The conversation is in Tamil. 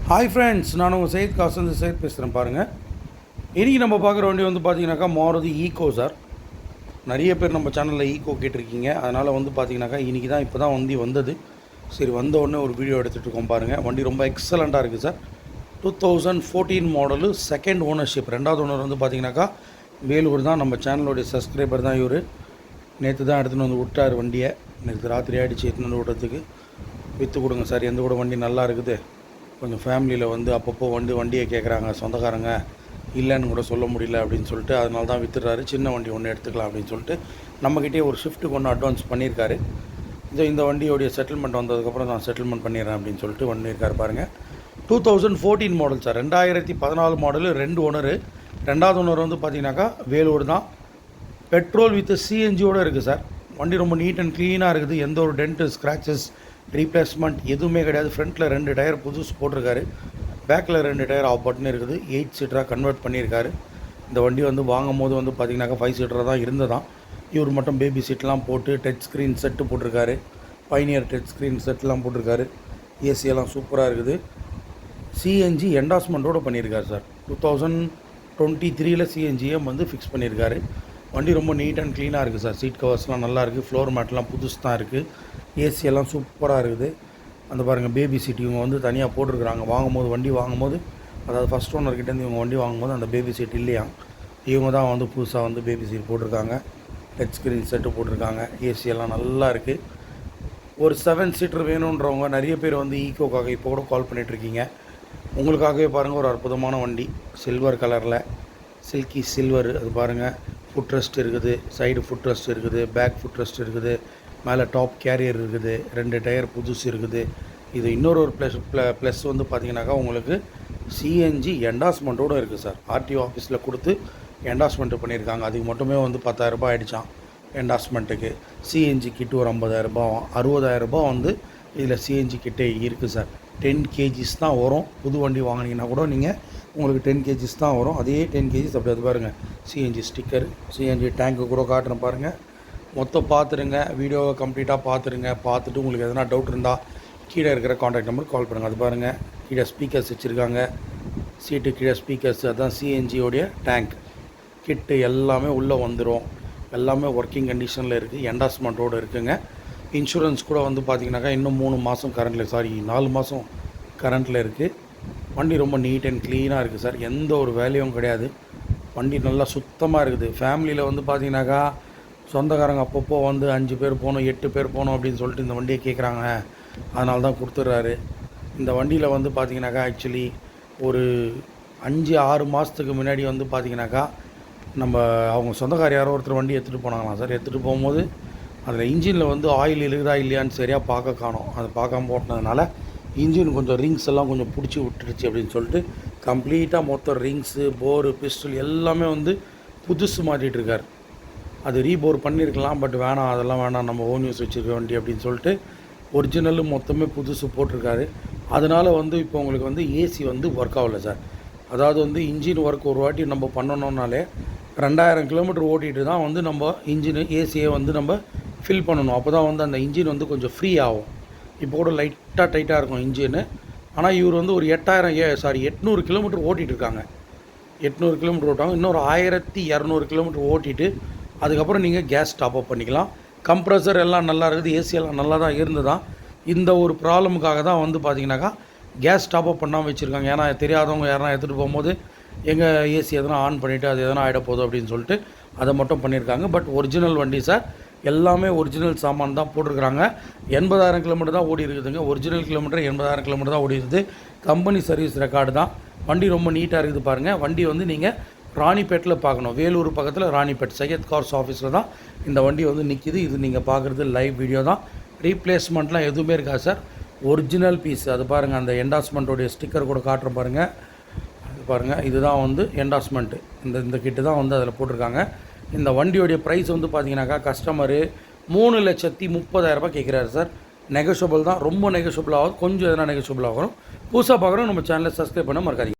ஹாய் ஃப்ரெண்ட்ஸ், நான் உங்கள் சையத் காசந்து சையத் பேசுகிறேன். பாருங்கள், இன்றைக்கி நம்ம பார்க்குற வண்டி வந்து பார்த்திங்கனாக்கா மாருதி ஈக்கோ சார். நிறைய பேர் நம்ம சேனலில் ஈக்கோ கேட்டிருக்கீங்க. அதனால் வந்து பார்த்திங்கனாக்கா இன்றைக்கி தான் இப்போ தான் வந்தது. சரி, வந்த உடனே ஒரு வீடியோ எடுத்துகிட்டு இருக்கோம். பாருங்கள், வண்டி ரொம்ப எக்ஸலண்ட்டாக இருக்குது சார். 2014 model, second ownership. ரெண்டாவது ஓனர் வந்து பார்த்திங்கனாக்கா வேலூர் தான். நம்ம சேனலோடைய சப்ஸ்கிரைபர் தான் இவர். நேற்று தான் எடுத்துகிட்டு வந்து விட்டார் வண்டியை. நேற்று ராத்திரி ஆகிடுச்சு எடுத்துன்னு வந்து விடுறதுக்கு. விற்று கொடுங்க சார், எந்த கூட வண்டி நல்லா இருக்குது. கொஞ்சம் ஃபேமிலியில் வந்து அப்பப்போ வண்டியை கேட்குறாங்க சொந்தக்காரங்க, இல்லைன்னு கூட சொல்ல முடியல அப்படின்னு சொல்லிட்டு, அதனால தான் விற்றுறாரு. சின்ன வண்டி ஒன்று எடுத்துக்கலாம் அப்படின்னு சொல்லிட்டு நம்மக்கிட்டே ஒரு ஷிஃப்ட்டுக்கு ஒன்று அட்வான்ஸ் பண்ணியிருக்காரு. இந்த வண்டியோடைய செட்டில்மெண்ட் வந்ததுக்கப்புறம் நான் செட்டில்மெண்ட் பண்ணிடுறேன் அப்படின்னு சொல்லிட்டு பண்ணியிருக்காரு. பாருங்கள், 2014 மாடல் சார். 2014 model, 2 owner. ரெண்டாவது ஓனர் வந்து பார்த்திங்கனாக்கா வேலூர் தான். பெட்ரோல் வித் சிஎன்ஜியோடு இருக்குது சார். வண்டி ரொம்ப நீட் அண்ட் க்ளீனாக இருக்குது. எந்த ஒரு டென்ட்டு, ஸ்க்ராச்சஸ், ரீப்ளேஸ்மெண்ட் எதுவுமே கிடையாது. ஃப்ரண்ட்டில் 2 டயர் புதுசு போட்டிருக்காரு. பேக்கில் 2 டயர் ஆஃப் பட்டன் இருக்குது. 8 சீட்டராக கன்வெர்ட் பண்ணியிருக்காரு. இந்த வண்டி வந்து வாங்கும் போது வந்து பார்த்திங்கனாக்கா 5 சீட்டராக தான் இருந்ததான். இவர் மட்டும் பேபி சீட்லாம் போட்டு டச் ஸ்க்ரீன் செட்டு போட்டிருக்காரு. பைனியர் டச் ஸ்க்ரீன் செட்லாம் போட்டிருக்காரு. ஏசியெல்லாம் சூப்பராக இருக்குது. சிஎன்ஜி என்டாஸ்மெண்ட்டோடு பண்ணியிருக்காரு சார். 2023 சிஎன்ஜிஎம் வந்து ஃபிக்ஸ் பண்ணியிருக்காரு. வண்டி ரொம்ப நீட் அண்ட் க்ளீனாக இருக்குது சார். சீட் கவர்ஸ்லாம் நல்லா இருக்குது. ஃப்ளோர் மேட்லாம் புதுசு தான் இருக்குது. ஏசியெல்லாம் சூப்பராக இருக்குது. அந்த பாருங்கள், பேபி சீட் இவங்க வந்து தனியாக போட்டிருக்கிறாங்க. வண்டி வாங்கும்போது, அதாவது ஃபஸ்ட் ஓனர்கிட்டேருந்து இவங்க வண்டி வாங்கும்போது அந்த பேபி சீட் இல்லையா, இவங்க தான் வந்து புதுசாக வந்து பேபி சீட் போட்டிருக்காங்க. டச் ஸ்க்ரீன் செட்டு போட்டிருக்காங்க. ஏசியெல்லாம் நல்லா இருக்குது. ஒரு 7 சீட்டர் வேணுன்றவங்க நிறைய பேர் வந்து ஈக்கோக்காக இப்போ கூட கால் பண்ணிகிட்ருக்கீங்க. உங்களுக்காகவே பாருங்கள், ஒரு அற்புதமான வண்டி. சில்வர் கலரில், சில்கி சில்வர். அது பாருங்கள், ஃபுட் ரெஸ்ட் இருக்குது, சைடு ஃபுட் ரெஸ்ட் இருக்குது, பேக் ஃபுட் ரெஸ்ட் இருக்குது, மேலே டாப் கேரியர் இருக்குது, 2 டயர் புதுசு இருக்குது. இது இன்னொரு ப்ளஸ் வந்து பார்த்திங்கனாக்கா உங்களுக்கு சிஎன்ஜி என்டாஸ்மெண்ட்டோடு இருக்குது சார். ஆர்டிஓ ஆஃபீஸில் கொடுத்து என்டாஸ்மெண்ட்டு பண்ணியிருக்காங்க. அதுக்கு மட்டுமே வந்து 10,000 ஆகிடுச்சான் என்டாஸ்மெண்ட்டுக்கு. சிஎன்ஜி கிட்டு ஒரு 50,000, 60,000 வந்து இதில் சிஎன்ஜி கிட்டே இருக்குது சார். 10 கேஜிஸ் தான் வரும். புது வண்டி வாங்கினீங்கன்னா கூட நீங்கள் உங்களுக்கு 10 கேஜிஸ் தான் வரும். அதே 10 கேஜிஸ் அப்படி. அது பாருங்கள், சிஎன்ஜி ஸ்டிக்கர், சிஎன்ஜி டேங்க்கு கூட காட்டுறேன் பாருங்கள். மொத்தம் பார்த்துருங்க, வீடியோவை கம்ப்ளீட்டாக பார்த்துருங்க. பார்த்துட்டு உங்களுக்கு எதனா டவுட் இருந்தால் கீழே இருக்கிற காண்டாக்ட் நம்பருக்கு கால் பண்ணுங்கள். அது பாருங்கள், கீழே ஸ்பீக்கர்ஸ் வச்சுருக்காங்க. சீட்டு கீழே ஸ்பீக்கர்ஸ். அதுதான் சிஎன்ஜியோடைய டேங்க். கிட்டு எல்லாமே உள்ளே வந்துடும். எல்லாமே ஒர்க்கிங் கண்டிஷனில் இருக்குது. என்டாஸ்மெண்ட்டோடு இருக்குங்க. இன்சூரன்ஸ் கூட வந்து பார்த்திங்கனாக்கா இன்னும் 3 மாதம் 4 மாதம் கரண்ட்டில் இருக்குது. வண்டி ரொம்ப நீட் அண்ட் க்ளீனாக இருக்குது சார். எந்த ஒரு வேலையும் கிடையாது. வண்டி நல்லா சுத்தமாக இருக்குது. ஃபேமிலியில் வந்து பார்த்திங்கனாக்கா சொந்தக்காரங்க அப்பப்போ வந்து 5 பேர் போகணும், 8 பேர் போகணும் அப்படின்னு சொல்லிட்டு இந்த வண்டியை கேட்குறாங்க. அதனால தான் கொடுத்துட்றாரு. இந்த வண்டியில் வந்து பார்த்திங்கனாக்கா ஆக்சுவலி ஒரு 5-6 மாதத்துக்கு முன்னாடி வந்து பார்த்திங்கனாக்கா அவங்க சொந்தக்கார யாரோ ஒருத்தர் வண்டி எடுத்துகிட்டு போனாங்களாம் சார். எடுத்துகிட்டு போகும்போது அதில் இன்ஜினில் வந்து ஆயில் இருக்குதா இல்லையான்னு சரியாக பார்க்க காணோம். அதை பார்க்காம போட்டதுனால இன்ஜின் கொஞ்சம் ரிங்ஸ் எல்லாம் கொஞ்சம் பிடிச்சி விட்டுருச்சு அப்படின்னு சொல்லிட்டு கம்ப்ளீட்டாக மொத்தம் ரிங்ஸு, போரு, பிஸ்டல் எல்லாமே வந்து புதுசு மாட்டிகிட்ருக்கார். அது ரீபோர் பண்ணியிருக்கலாம், பட் வேணாம், அதெல்லாம் வேணாம், நம்ம ஓன் யூஸ் வச்சுருக்க வண்டி அப்படின்னு சொல்லிட்டு ஒரிஜினலு மொத்தமே புதுசு போட்டிருக்காரு. அதனால் வந்து இப்போ உங்களுக்கு வந்து ஏசி வந்து ஒர்க் ஆகலை சார். அதாவது வந்து இன்ஜின் ஒர்க் ஒரு வாட்டி நம்ம பண்ணணுன்னாலே 2000 கிலோமீட்டர் ஓட்டிகிட்டு தான் வந்து நம்ம இன்ஜினு ஏசியை வந்து நம்ம ஃபில் பண்ணணும். அப்போ தான் வந்து அந்த இன்ஜின் வந்து கொஞ்சம் ஃப்ரீ ஆகும். இப்போ கூட டைட்டாக இருக்கும் இன்ஜினு. ஆனால் இவர் வந்து ஒரு 800 கிலோமீட்டர் ஓட்டிகிட்ருக்காங்க. 800 கிலோமீட்டர் ஓட்டாங்க. இன்னொரு 1200 கிலோமீட்டர் ஓட்டிட்டு அதுக்கப்புறம் நீங்கள் கேஸ் டாப்அப் பண்ணிக்கலாம். கம்ப்ரஸர் எல்லாம் நல்லா இருக்குது. ஏசியெல்லாம் நல்லா தான் இருந்துதான். இந்த ஒரு ப்ராப்ளமுக்காக தான் வந்து பார்த்திங்கனாக்கா கேஸ் டாப்அப் பண்ணாமல் வச்சுருக்காங்க. ஏன்னா தெரியாதவங்க யாரா எடுத்துகிட்டு போகும்போது எங்கள் ஏசி எதனா ஆன் பண்ணிவிட்டு அது எதனா ஆகிட போதும் அப்படின்னு சொல்லிட்டு அதை மட்டும் பண்ணியிருக்காங்க. பட் ஒரிஜினல் வண்டி சார். எல்லாமே ஒரிஜினல் சாமான் தான் போட்டிருக்கிறாங்க. 80,000 கிலோமீட்டர் தான் ஓடி இருக்குதுங்க. ஒரிஜினல் கிலோமீட்டர் 80,000 கிலோமீட்டர் தான் ஓடி இருக்குது. கம்பெனி சர்வீஸ் ரெக்கார்டு தான். வண்டி ரொம்ப நீட்டாக இருக்குது பாருங்கள். வண்டி வந்து நீங்கள் ராணிப்பேட்டில் பார்க்கணும். வேலூர் பக்கத்தில் ராணிப்பேட் சையத் கார்ஸ் ஆஃபீஸில் தான் இந்த வண்டி வந்து நிற்கிது. இது நீங்கள் பார்க்குறது லைவ் வீடியோ தான். ரீப்ளேஸ்மெண்ட்லாம் எதுவுமே இருக்காது சார். Original piece. அது பாருங்கள், அந்த என்டாஸ்மெண்ட்டோடைய ஸ்டிக்கர் கூட காட்டுற பாருங்கள். அது பாருங்கள், இதுதான் வந்து என்டாஸ்மெண்ட்டு. இந்த கிட்டு தான் வந்து அதில் போட்டிருக்காங்க. இந்த வண்டியோடைய ப்ரைஸ் வந்து பார்த்தீங்கன்னாக்கா கஸ்டமரு 3,30,000 கேட்குறாரு சார். நெகோஷியபிள் தான். ரொம்ப நெகோஷியபிள் ஆகும். கொஞ்சம் எதனா நெகோஷியபிள் ஆகும். புதுசாக பார்க்குறோம், நம்ம சேனலை சப்ஸ்கிரைப் பண்ண மறக்காதீங்க.